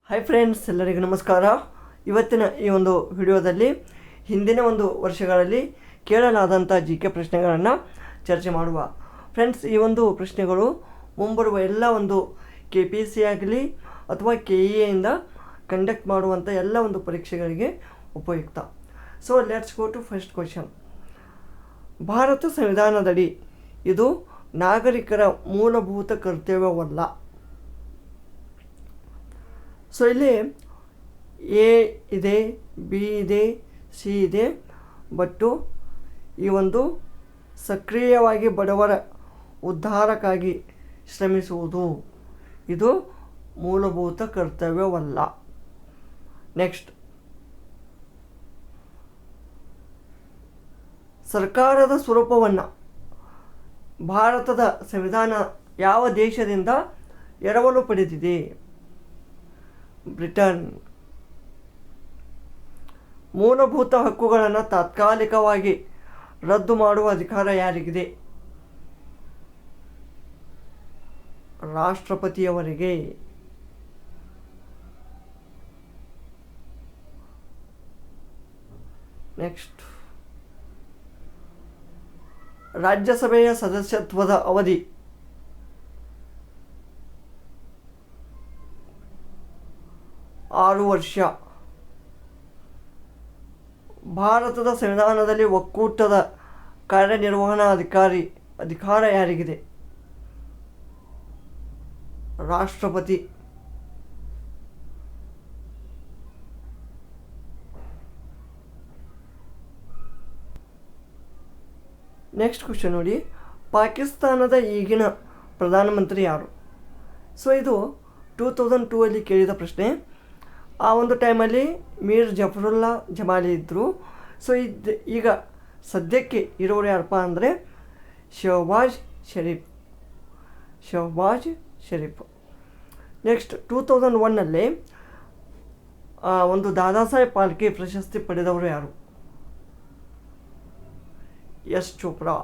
Hi friends, ಎಲ್ಲರಿಗೂ ನಮಸ್ಕಾರ. ಇವತ್ತಿನ ಈ ಒಂದು ವಿಡಿಯೋದಲ್ಲಿ ಹಿಂದಿನ ಒಂದು ವರ್ಷಗಳಲ್ಲಿ ಕೇಳಲಾದಂಥ GK ಪ್ರಶ್ನೆಗಳನ್ನು ಚರ್ಚೆ ಮಾಡುವ. ಫ್ರೆಂಡ್ಸ್, ಈ ಒಂದು ಪ್ರಶ್ನೆಗಳು ಮುಂಬರುವ ಎಲ್ಲ ಒಂದು KPSC ಆಗಲಿ ಅಥವಾ KEAಯಿಂದ ಕಂಡಕ್ಟ್ ಮಾಡುವಂಥ ಎಲ್ಲ ಒಂದು ಪರೀಕ್ಷೆಗಳಿಗೆ ಉಪಯುಕ್ತ. So let's go to first question. Bharat ಸಂವಿಧಾನದಡಿ ಇದು ನಾಗರಿಕರ ಮೂಲಭೂತ ಕರ್ತವ್ಯವಲ್ಲ. ಸೊ ಇಲ್ಲಿ ಎ ಇದೆ, ಬಿ ಇದೆ, ಸಿ ಇದೆ. ಬಟ್ಟು ಈ ಒಂದು ಸಕ್ರಿಯವಾಗಿ ಬಡವರ ಉದ್ಧಾರಕ್ಕಾಗಿ ಶ್ರಮಿಸುವುದು ಇದು ಮೂಲಭೂತ ಕರ್ತವ್ಯವಲ್ಲ. ನೆಕ್ಸ್ಟ್, ಸರ್ಕಾರದ ಸ್ವರೂಪವನ್ನು ಭಾರತದ ಸಂವಿಧಾನ ಯಾವ ದೇಶದಿಂದ ಎರವಲು ಪಡೆದಿದೆ? ಬ್ರಿಟನ್. ಮೂಲಭೂತ ಹಕ್ಕುಗಳನ್ನು ತಾತ್ಕಾಲಿಕವಾಗಿ ರದ್ದು ಮಾಡುವ ಅಧಿಕಾರ ಯಾರಿಗಿದೆ? ರಾಷ್ಟ್ರಪತಿಯವರಿಗೆ. ನೆಕ್ಸ್ಟ್, ರಾಜ್ಯಸಭೆಯ ಸದಸ್ಯತ್ವದ ಅವಧಿ ಆರು ವರ್ಷ. ಭಾರತದ ಸಂವಿಧಾನದಲ್ಲಿ ಒಕ್ಕೂಟದ ಕಾರ್ಯನಿರ್ವಹಣಾ ಅಧಿಕಾರ ಯಾರಿಗಿದೆ? ರಾಷ್ಟ್ರಪತಿ. ನೆಕ್ಸ್ಟ್ ಕ್ವೆಶ್ಚನ್ ನೋಡಿ, ಪಾಕಿಸ್ತಾನದ ಈಗಿನ ಪ್ರಧಾನಮಂತ್ರಿ ಯಾರು? ಸೊ ಇದು 2002 ಅಲ್ಲಿ ಕೇಳಿದ ಪ್ರಶ್ನೆ. ಆ ಒಂದು ಟೈಮಲ್ಲಿ ಮೀರ್ ಜಫರುಲ್ಲಾ ಜಮಾಲಿ ಇದ್ದರು. ಸೊ ಈಗ ಸದ್ಯಕ್ಕೆ ಇರೋರು ಯಾರಪ್ಪ ಅಂದರೆ ಶಹಬಾಜ್ ಶರೀಫ್. ನೆಕ್ಸ್ಟ್ 2001 ಒಂದು ದಾದಾ ಸಾಹೇಬ್ ಫಾಲ್ಕೆ ಪ್ರಶಸ್ತಿ ಪಡೆದವರು ಯಾರು? ಎಸ್ ಚೋಪ್ರಾ.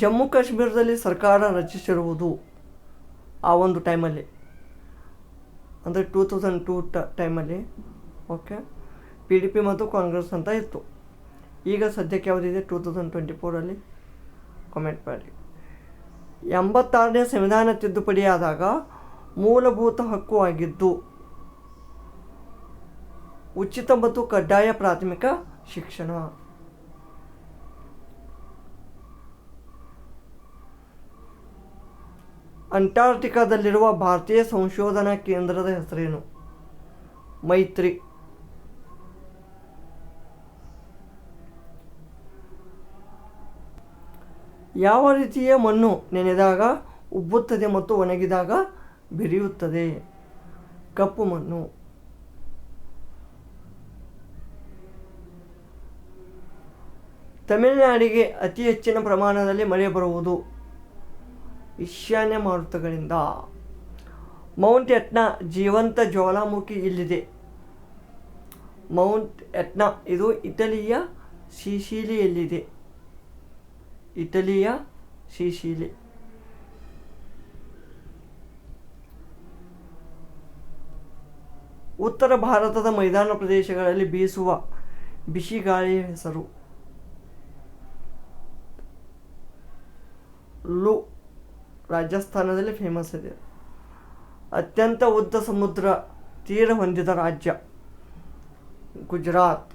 ಜಮ್ಮು ಕಾಶ್ಮೀರದಲ್ಲಿ ಸರ್ಕಾರ ರಚಿಸಿರುವುದು ಆ ಒಂದು ಟೈಮಲ್ಲಿ ಅಂದರೆ 2002 ಟೈಮಲ್ಲಿ. ಓಕೆ, PDP ಮತ್ತು ಕಾಂಗ್ರೆಸ್ ಅಂತ ಇತ್ತು. ಈಗ ಸದ್ಯಕ್ಕೆ ಯಾವುದಿದೆ 2024 ಕಮೆಂಟ್ ಮಾಡಿ. 86ನೇ ಸಂವಿಧಾನ ತಿದ್ದುಪಡಿಯಾದಾಗ ಮೂಲಭೂತ ಹಕ್ಕು ಆಗಿದ್ದು ಉಚಿತ ಮತ್ತು ಕಡ್ಡಾಯ ಪ್ರಾಥಮಿಕ ಶಿಕ್ಷಣ. ಅಂಟಾರ್ಟಿಕಾದಲ್ಲಿರುವ ಭಾರತೀಯ ಸಂಶೋಧನಾ ಕೇಂದ್ರದ ಹೆಸರೇನು? ಮೈತ್ರಿ. ಯಾವ ರೀತಿಯ ಮಣ್ಣು ನೆನೆದಾಗ ಉಬ್ಬುತ್ತದೆ ಮತ್ತು ಒಣಗಿದಾಗ ಬೆರೆಯುತ್ತದೆ? ಕಪ್ಪು ಮಣ್ಣು. ತಮಿಳುನಾಡಿಗೆ ಅತಿ ಹೆಚ್ಚಿನ ಪ್ರಮಾಣದಲ್ಲಿ ಮಳೆ ಬರುವುದು ಈಶಾನ್ಯ ಮಾರುತಗಳಿಂದ. ಮೌಂಟ್ ಎಟ್ನಾ ಜೀವಂತ ಜ್ವಾಲಾಮುಖಿ ಇಲ್ಲಿದೆ. ಮೌಂಟ್ ಎಟ್ನಾ ಇದು ಇಟಲಿಯ ಸಿಸಿಲಿಯಲ್ಲಿದೆ. ಉತ್ತರ ಭಾರತದ ಮೈದಾನ ಪ್ರದೇಶಗಳಲ್ಲಿ ಬೀಸುವ ಬಿಸಿ ಗಾಳಿಯ ಹೆಸರು? ಲೂ. ರಾಜಸ್ಥಾನದಲ್ಲಿ ಫೇಮಸ್ ಇದೆ. ಅತ್ಯಂತ ಉದ್ದ ಸಮುದ್ರ ತೀರ ಹೊಂದಿದ ರಾಜ್ಯ? ಗುಜರಾತ್.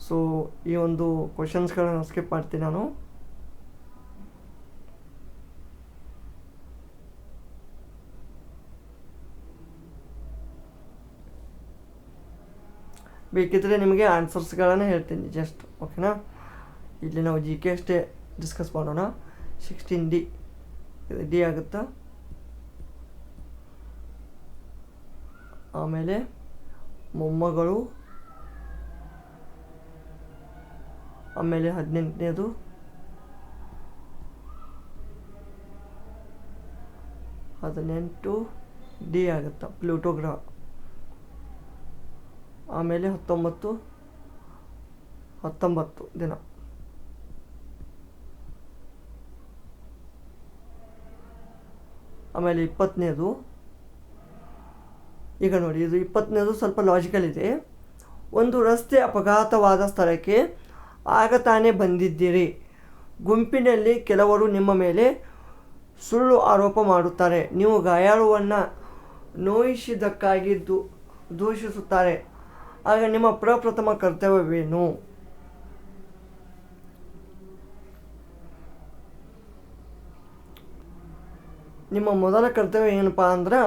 ಸೊ ಈ ಒಂದು ಕ್ವಶನ್ಸ್ಗಳನ್ನು ಸ್ಕಿಪ್ ಮಾಡ್ತೀನಿ ನಾನು. ಬೇಕಿದ್ರೆ ನಿಮಗೆ ಆನ್ಸರ್ಸ್ಗಳನ್ನು ಹೇಳ್ತೀನಿ ಜಸ್ಟ್. ಓಕೆನಾ? ಇಲ್ಲಿ ನಾವು GK ಅಷ್ಟೇ ಡಿಸ್ಕಸ್ ಮಾಡೋಣ. 16D ಡಿ ಆಗುತ್ತಾ. ಆಮೇಲೆ ಮೊಮ್ಮಗಳು, ಆಮೇಲೆ 18ನೇದು 18 ಡಿ ಆಗುತ್ತಾ ಪ್ಲೂಟೋ ಗ್ರಹ. ಆಮೇಲೆ 19 ದಿನ. ಆಮೇಲೆ 20ನೇದು, ಈಗ ನೋಡಿ ಇದು 20ನೇದು ಸ್ವಲ್ಪ ಲಾಜಿಕಲ್ ಇದೆ. ಒಂದು ರಸ್ತೆ ಅಪಘಾತವಾದ ಸ್ಥಳಕ್ಕೆ ಆಗ ತಾನೇ ಬಂದಿದ್ದೀರಿ. ಗುಂಪಿನಲ್ಲಿ ಕೆಲವರು ನಿಮ್ಮ ಮೇಲೆ ಸುಳ್ಳು ಆರೋಪ ಮಾಡುತ್ತಾರೆ. ನೀವು ಗಾಯಾಳುವನ್ನು ನೋಯಿಸಿದ್ದಕ್ಕಾಗಿ ದೂಷಿಸುತ್ತಾರೆ. ಆಗ ನಿಮ್ಮ ಪ್ರಪ್ರಥಮ ಕರ್ತವ್ಯವೇನು? ನಿಮ್ಮ ಮೊದಲ ಕರ್ತವ್ಯ ಏನಪ್ಪ ಅಂದ್ರೆ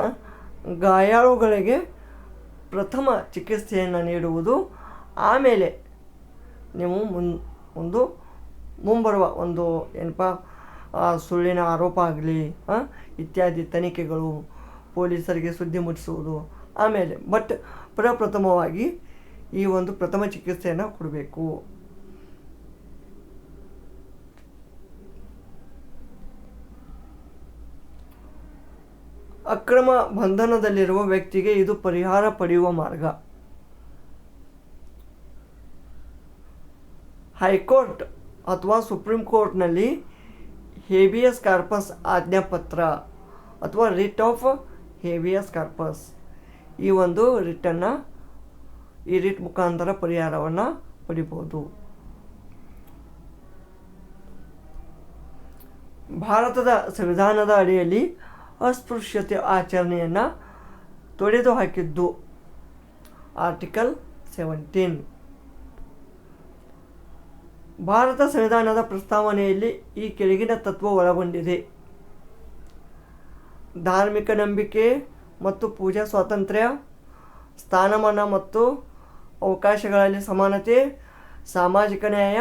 ಗಾಯಾಳುಗಳಿಗೆ ಪ್ರಥಮ ಚಿಕಿತ್ಸೆಯನ್ನು ನೀಡುವುದು. ಆಮೇಲೆ ನೀವು ಮುಂಬರುವ ಒಂದು ಏನಪ್ಪ ಸುಳ್ಳಿನ ಆರೋಪ ಆಗಲಿ ಇತ್ಯಾದಿ ತನಿಖೆಗಳು, ಪೊಲೀಸರಿಗೆ ಸುದ್ದಿ ಮುಟ್ಟಿಸುವುದು. ಆಮೇಲೆ ಪ್ರಪ್ರಥಮವಾಗಿ ಈ ಒಂದು ಪ್ರಥಮ ಚಿಕಿತ್ಸೆಯನ್ನು ಕೊಡಬೇಕು. ಅಕ್ರಮ ಬಂಧನದಲ್ಲಿರುವ ವ್ಯಕ್ತಿಗೆ ಇದು ಪರಿಹಾರ ಪಡೆಯುವ ಮಾರ್ಗ. ಹೈಕೋರ್ಟ್ ಅಥವಾ ಸುಪ್ರೀಂ ಕೋರ್ಟ್ನಲ್ಲಿ ಹೇಬಿಯಸ್ ಕಾರ್ಪಸ್ ಆಜ್ಞಾಪತ್ರ ಅಥವಾ ರಿಟ್ ಆಫ್ ಹೇಬಿಯಸ್ ಕಾರ್ಪಸ್, ಈ ಒಂದು ರಿಟ್ ಮುಖಾಂತರ ಪರಿಹಾರವನ್ನು ಪಡಿಬೋದು. ಭಾರತದ ಸಂವಿಧಾನದ ಅಡಿಯಲ್ಲಿ ಅಸ್ಪೃಶ್ಯತೆ ಆಚರಣೆಯನ್ನು ತೊಡೆದು ಹಾಕಿದ್ದು ಆರ್ಟಿಕಲ್ 17. ಭಾರತ ಸಂವಿಧಾನದ ಪ್ರಸ್ತಾವನೆಯಲ್ಲಿ ಈ ಕೆಳಗಿನ ತತ್ವ ಒಳಗೊಂಡಿದೆ: ಧಾರ್ಮಿಕ ನಂಬಿಕೆ ಮತ್ತು ಪೂಜಾ ಸ್ವಾತಂತ್ರ್ಯ, ಸ್ಥಾನಮಾನ ಮತ್ತು ಅವಕಾಶಗಳಲ್ಲಿ ಸಮಾನತೆ, ಸಾಮಾಜಿಕ ನ್ಯಾಯ,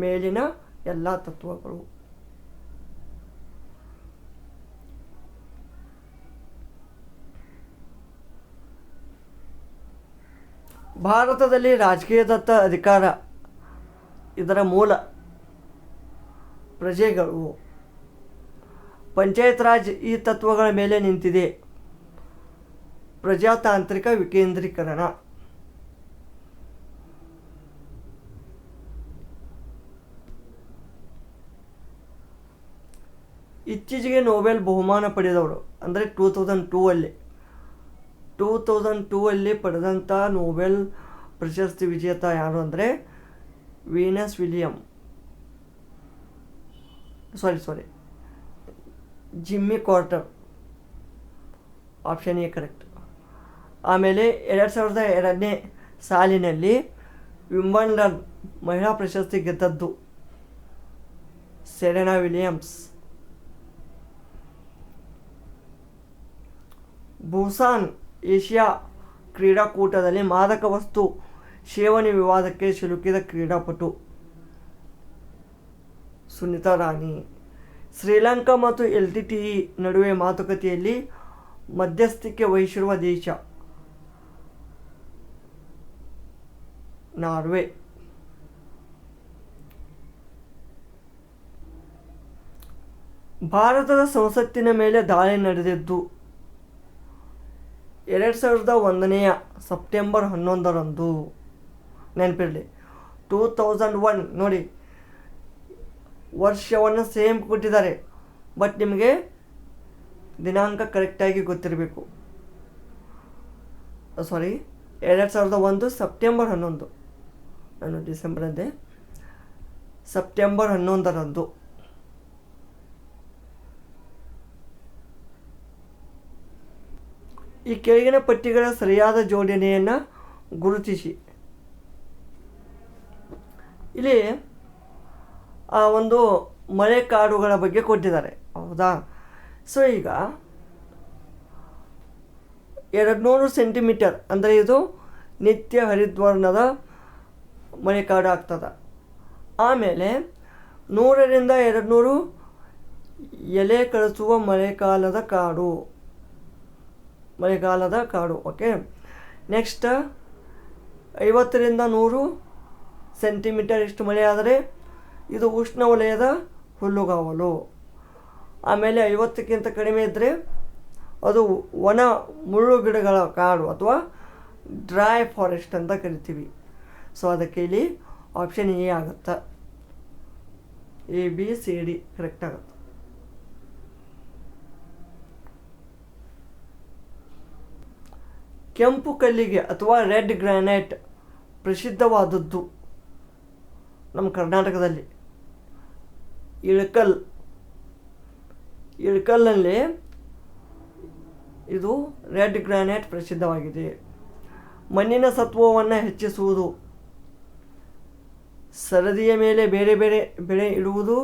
ಮೇಲಿನ ಎಲ್ಲ ತತ್ವಗಳು. ಭಾರತದಲ್ಲಿ ರಾಜಕೀಯದತ್ತ ಅಧಿಕಾರ, ಇದರ ಮೂಲ ಪ್ರಜೆಗಳು. ಪಂಚಾಯತ್ ರಾಜ್ ಈ ತತ್ವಗಳ ಮೇಲೆ ನಿಂತಿದೆ. ಪ್ರಜಾತಾಂತ್ರಿಕ ವಿಕೇಂದ್ರೀಕರಣ. ಇತ್ತೀಚೆಗೆ ನೊಬೆಲ್ ಬಹುಮಾನ ಪಡೆದವರು ಅಂದರೆ 2002 ಪಡೆದಂಥ ನೊಬೆಲ್ ಪ್ರಶಸ್ತಿ ವಿಜೇತ ಯಾರು ಅಂದರೆ Venus William Jimmy Carter. Option A correct. ಆಮೇಲೆ 2002ನೇ ಸಾಲಿನಲ್ಲಿ ವಿಂಬಲ್ಡನ್ ಮಹಿಳಾ ಪ್ರಶಸ್ತಿ ಗೆದ್ದದ್ದು ಸೆರೆನಾ ವಿಲಿಯಮ್ಸ್. ಬುಸಾನ್ ಏಷ್ಯಾ ಕ್ರೀಡಾಕೂಟದಲ್ಲಿ ಮಾದಕ ವಸ್ತು ಸೇವನೆ ವಿವಾದಕ್ಕೆ ಸಿಲುಕಿದ ಕ್ರೀಡಾಪಟು ಸುನಿತಾ ರಾಣಿ. ಶ್ರೀಲಂಕಾ ಮತ್ತು LTTE ನಡುವೆ ಮಾತುಕತೆಯಲ್ಲಿ ಮಧ್ಯಸ್ಥಿಕೆ ವಹಿಸಿರುವ ದೇಶ ನಾರ್ವೆ. ಭಾರತದ ಸಂಸತ್ತಿನ ಮೇಲೆ ದಾಳಿ ನಡೆದಿದ್ದು 2001ನೇ ಸೆಪ್ಟೆಂಬರ್ 11ರಂದು. ನೆನಪಿರಲಿ, 2001 ನೋಡಿ, ವರ್ಷವನ್ನು ಸೇಮ್ ಕೊಟ್ಟಿದ್ದಾರೆ, ಬಟ್ ನಿಮಗೆ ದಿನಾಂಕ ಕರೆಕ್ಟಾಗಿ ಗೊತ್ತಿರಬೇಕು. 2001 ಸೆಪ್ಟೆಂಬರ್ 11, ನಾನು ಡಿಸೆಂಬರ್ ಅಂದೆ, ಸೆಪ್ಟೆಂಬರ್ 11ರಂದು. ಈ ಕೆಳಗಿನ ಪಟ್ಟಿಗಳ ಸರಿಯಾದ ಜೋಡಣೆಯನ್ನು ಗುರುತಿಸಿ. ಇಲ್ಲಿ ಒಂದು ಮಳೆ ಕಾಡುಗಳ ಬಗ್ಗೆ ಕೊಟ್ಟಿದ್ದಾರೆ, ಹೌದಾ? ಸೊ ಈಗ 200 ಸೆಂಟಿಮೀಟರ್ ಅಂದರೆ ಇದು ನಿತ್ಯ ಹರಿದ್ವರ್ಣದ ಮಳೆಕಾಡು ಆಗ್ತದೆ. ಆಮೇಲೆ 100ರಿಂದ 200 ಎಲೆ ಕಳಿಸುವ ಮಳೆಗಾಲದ ಕಾಡು. ಓಕೆ, ನೆಕ್ಸ್ಟ್ 50ರಿಂದ 100 ಸೆಂಟಿಮೀಟರ್ ಇಷ್ಟು ಮಳೆ ಆದರೆ ಇದು ಉಷ್ಣವಲಯದ ಹುಲ್ಲುಗಾವಲು. ಆಮೇಲೆ 50ಕ್ಕಿಂತ ಕಡಿಮೆ ಇದ್ದರೆ ಅದು ಒಣ ಮುಳ್ಳು ಗಿಡಗಳ ಕಾಡು ಅಥವಾ ಡ್ರೈ ಫಾರೆಸ್ಟ್ ಅಂತ ಕರಿತೀವಿ. ಸೊ ಅದಕ್ಕೆ ಇಲ್ಲಿ ಆಪ್ಷನ್ ಎ ಆಗುತ್ತೆ. ABCD ಕರೆಕ್ಟ್ ಆಗುತ್ತೆ. ಕೆಂಪು ಕಲ್ಲಿಗೆ ಅಥವಾ ರೆಡ್ ಗ್ರಾನೈಟ್ ಪ್ರಸಿದ್ಧವಾದದ್ದು ನಮ್ಮ ಕರ್ನಾಟಕದಲ್ಲಿ. ಇಳಕಲ್ನಲ್ಲಿ ಇದು ರೆಡ್ ಗ್ರಾನೈಟ್ ಪ್ರಸಿದ್ಧವಾಗಿದೆ. ಮಣ್ಣಿನ ಸತ್ವವನ್ನು ಹೆಚ್ಚಿಸುವುದು, ಸರದಿಯ ಮೇಲೆ ಬೇರೆ ಬೇರೆ ಬೆಳೆ ಇಡುವುದು,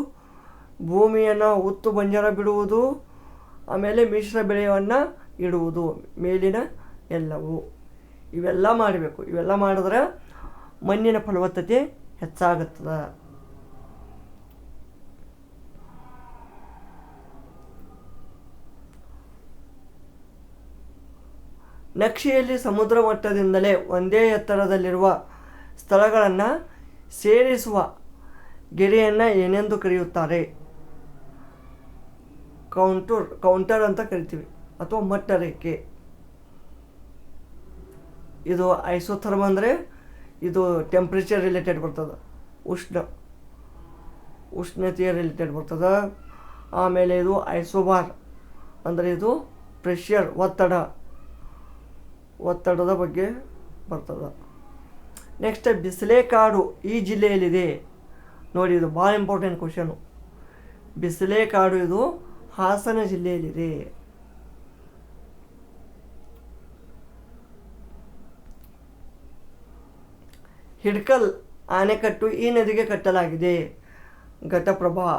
ಭೂಮಿಯನ್ನು ಉತ್ತು ಬಂಜರ ಬಿಡುವುದು, ಆಮೇಲೆ ಮಿಶ್ರ ಬೆಳೆಯನ್ನು ಇಡುವುದು, ಮೇಲಿನ ಎಲ್ಲವೂ ಇವೆಲ್ಲ ಮಾಡಬೇಕು. ಇವೆಲ್ಲ ಮಾಡಿದ್ರೆ ಮಣ್ಣಿನ ಫಲವತ್ತತೆ ಹೆಚ್ಚಾಗುತ್ತದೆ. ನಕ್ಷೆಯಲ್ಲಿ ಸಮುದ್ರ ಮಟ್ಟದಿಂದಲೇ ಒಂದೇ ಎತ್ತರದಲ್ಲಿರುವ ಸ್ಥಳಗಳನ್ನು ಸೇರಿಸುವ ಗೆರೆಯನ್ನು ಏನೆಂದು ಕರೆಯುತ್ತಾರೆ? ಕೌಂಟರ್ ಅಂತ ಕರಿತೀವಿ, ಅಥವಾ ಮಟ್ಟ ರೇಖೆ. ಇದು ಐಸೋಥರ್ಮ್ ಅಂದರೆ ಇದು ಟೆಂಪ್ರೇಚರ್ ರಿಲೇಟೆಡ್ ಬರ್ತದೆ, ಉಷ್ಣತೆಯ ರಿಲೇಟೆಡ್ ಬರ್ತದೆ. ಆಮೇಲೆ ಇದು ಐಸೋಬಾರ್ ಅಂದರೆ ಇದು ಪ್ರೆಷರ್, ಒತ್ತಡದ ಬಗ್ಗೆ ಬರ್ತದೆ. ನೆಕ್ಸ್ಟ್ ಬಿಸಿಲೇಕಾಡು ಈ ಜಿಲ್ಲೆಯಲ್ಲಿದೆ. ನೋಡಿ, ಇದು ಭಾಳ ಇಂಪಾರ್ಟೆಂಟ್ ಕ್ವಶನು. ಬಿಸಿಲೇಕಾಡು ಇದು ಹಾಸನ ಜಿಲ್ಲೆಯಲ್ಲಿದೆ. ಹಿಡ್ಕಲ್ ಆಣೆಕಟ್ಟು ಈ ನದಿಗೆ ಕಟ್ಟಲಾಗಿದೆ. ಘಟಪ್ರಭಾ.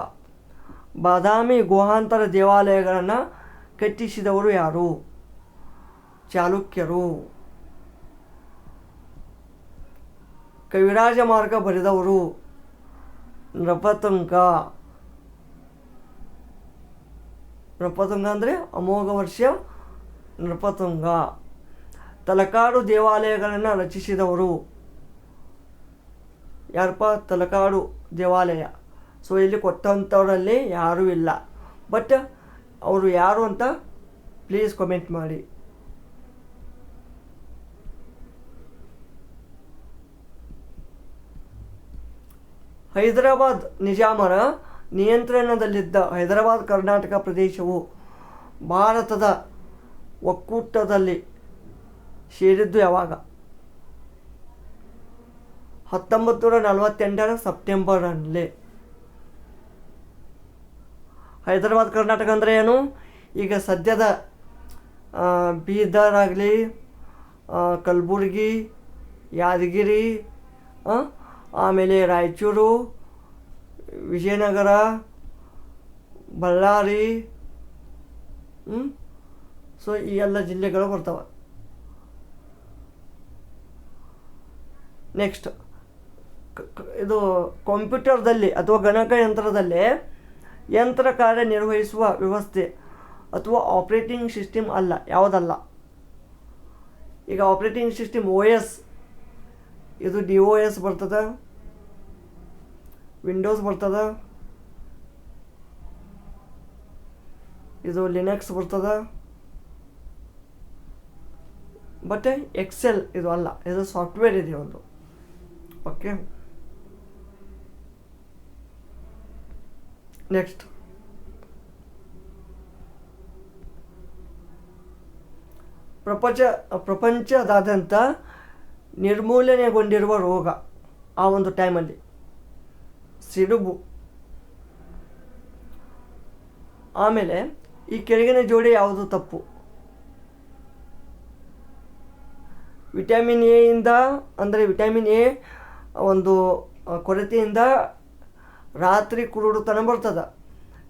ಬಾದಾಮಿ ಗುಹಾಂತರ ದೇವಾಲಯಗಳನ್ನು ಕಟ್ಟಿಸಿದವರು ಯಾರು? ಚಾಲುಕ್ಯರು. ಕವಿರಾಜ ಮಾರ್ಗ ಬರೆದವರು ನೃಪತುಂಗ ಅಂದರೆ ಅಮೋಘ ವರ್ಷ ನೃಪತುಂಗ. ತಲಕಾಡು ದೇವಾಲಯಗಳನ್ನು ರಚಿಸಿದವರು ಯಾರಪ್ಪ? ತಲಕಾಡು ದೇವಾಲಯ. ಸೊ ಇಲ್ಲಿ ಕೊಟ್ಟಂಥವರಲ್ಲಿ ಯಾರೂ ಇಲ್ಲ, ಬಟ್ ಅವರು ಯಾರು ಅಂತ ಪ್ಲೀಸ್ ಕಮೆಂಟ್ ಮಾಡಿ. ಹೈದರಾಬಾದ್ ನಿಜಾಮರ ನಿಯಂತ್ರಣದಲ್ಲಿದ್ದ ಹೈದರಾಬಾದ್ ಕರ್ನಾಟಕ ಪ್ರದೇಶವು ಭಾರತದ ಒಕ್ಕೂಟದಲ್ಲಿ ಸೇರಿದ್ದು ಯಾವಾಗ? 1948 ಸೆಪ್ಟೆಂಬರ್ನಲ್ಲಿ. ಹೈದರಾಬಾದ್ ಕರ್ನಾಟಕ ಅಂದರೆ ಏನು? ಈಗ ಸದ್ಯದ ಬೀದರ್ ಆಗಲಿ, ಕಲಬುರ್ಗಿ, ಯಾದಗಿರಿ, ಆಮೇಲೆ ರಾಯಚೂರು, ವಿಜಯನಗರ, ಬಳ್ಳಾರಿ, ಸೊ ಈ ಎಲ್ಲ ಜಿಲ್ಲೆಗಳು ಬರ್ತವೆ. ನೆಕ್ಸ್ಟ್ ಇದು ಕಂಪ್ಯೂಟರ್ದಲ್ಲಿ ಅಥವಾ ಗಣಕಯಂತ್ರದಲ್ಲಿ ಯಂತ್ರ ಕಾರ್ಯನಿರ್ವಹಿಸುವ ವ್ಯವಸ್ಥೆ ಅಥವಾ ಆಪ್ರೇಟಿಂಗ್ ಸಿಸ್ಟಮ್ ಅಲ್ಲ, ಯಾವುದಲ್ಲ? ಈಗ ಆಪ್ರೇಟಿಂಗ್ ಸಿಸ್ಟಮ್ OS, ಇದು DOS ಬರ್ತದೆ, ವಿಂಡೋಸ್ ಬರ್ತದೆ, ಇದು ಲಿನಕ್ಸ್ ಬರ್ತದೆ, ಬಟ್ ಎಕ್ಸೆಲ್ ಇದು ಅಲ್ಲ, ಇದು ಸಾಫ್ಟ್ವೇರ್ ಇದೆ ಒಂದು. ಓಕೆ, ನೆಕ್ಸ್ಟ್ ಪ್ರಪಂಚದಾದ್ಯಂತ ನಿರ್ಮೂಲನೆಗೊಂಡಿರುವ ರೋಗ ಆ ಒಂದು ಟೈಮಲ್ಲಿ ಸಿಡುಬು. ಆಮೇಲೆ ಈ ಕೆಳಗಿನ ಜೋಡಿ ಯಾವುದು ತಪ್ಪು? ವಿಟಮಿನ್ ಎ ಇಂದ, ಅಂದರೆ ವಿಟಮಿನ್ ಎ ಒಂದು ಕೊರತೆಯಿಂದ ರಾತ್ರಿ ಕುರುಡುತನ ಬರ್ತದೆ.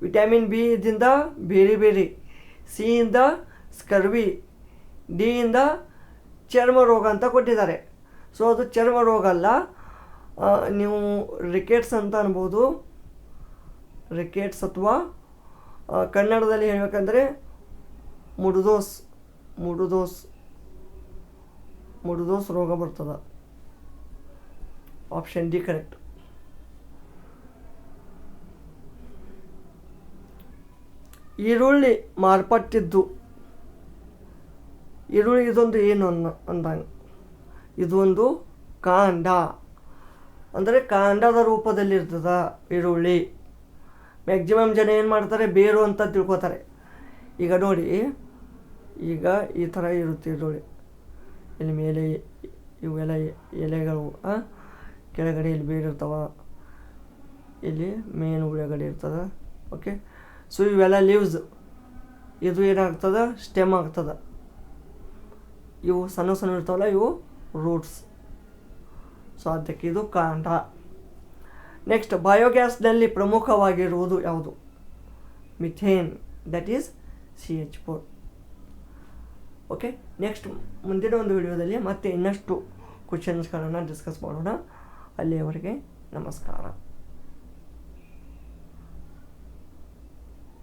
ವಿಟಮಿನ್ ಬಿ ದಿಂದ ಬೇರೆ, ಸಿ ಇಂದ ಸ್ಕರ್ವಿ, ಡಿ ಇಂದ ಚರ್ಮ ರೋಗ ಅಂತ ಕೊಟ್ಟಿದ್ದಾರೆ. ಸೊ ಅದು ಚರ್ಮ ರೋಗ ಅಲ್ಲ, ನೀವು ರಿಕೆಟ್ಸ್ ಅಂತ ಅನ್ಬೋದು. ರಿಕೆಟ್ಸ್ ಅಥವಾ ಕನ್ನಡದಲ್ಲಿ ಹೇಳಬೇಕಂದ್ರೆ ಮುಡುದೋಸ್ ರೋಗ ಬರ್ತದೆ. Option D correct. ಈರುಳ್ಳಿ ಮಾರ್ಪಟ್ಟಿದ್ದು, ಈರುಳ್ಳಿ ಇದೊಂದು ಏನು ಅಂದಂಗೆ. ಇದು ಒಂದು ಕಾಂಡ, ಅಂದರೆ ಕಾಂಡದ ರೂಪದಲ್ಲಿರ್ತದ ಈರುಳ್ಳಿ. ಮ್ಯಾಕ್ಸಿಮಮ್ ಜನ ಏನು ಮಾಡ್ತಾರೆ, ಬೇರು ಅಂತ ತಿಳ್ಕೊತಾರೆ. ಈಗ ನೋಡಿ, ಈಗ ಈ ಥರ ಇರುತ್ತೆ ಈರುಳ್ಳಿ. ಇಲ್ಲಿ ಮೇಲೆ ಇವೆಲ್ಲ ಎಲೆಗಳು, ಕೆಳಗಡೆ ಇಲ್ಲಿ ಬೇರಿರ್ತಾವ, ಇಲ್ಲಿ ಮೇನ್ ಒಳಗಡೆ ಇರ್ತದೆ. ಓಕೆ, ಸೊ ಇವೆಲ್ಲ ಲೀವ್ಸ್, ಇದು ಏನಾಗ್ತದೆ, ಸ್ಟೆಮ್ ಆಗ್ತದೆ. ಇವು ಸಣ್ಣ ಸಣ್ಣ ಇರ್ತಾವಲ್ಲ, ಇವು ರೂಟ್ಸ್. ಸೊ ಅದಕ್ಕೆ ಇದು ಕಾಂಡ. ನೆಕ್ಸ್ಟ್, ಬಯೋಗ್ಯಾಸ್ನಲ್ಲಿ ಪ್ರಮುಖವಾಗಿರುವುದು ಯಾವುದು? Methane, that is CH4. Okay, next ಮುಂದಿನ ಒಂದು ವಿಡಿಯೋದಲ್ಲಿ ಮತ್ತೆ ಇನ್ನಷ್ಟು ಕ್ವಶನ್ಸ್ಗಳನ್ನು ಡಿಸ್ಕಸ್ ಮಾಡೋಣ. ಅಲ್ಲಿಯವರೆಗೆ ನಮಸ್ಕಾರ.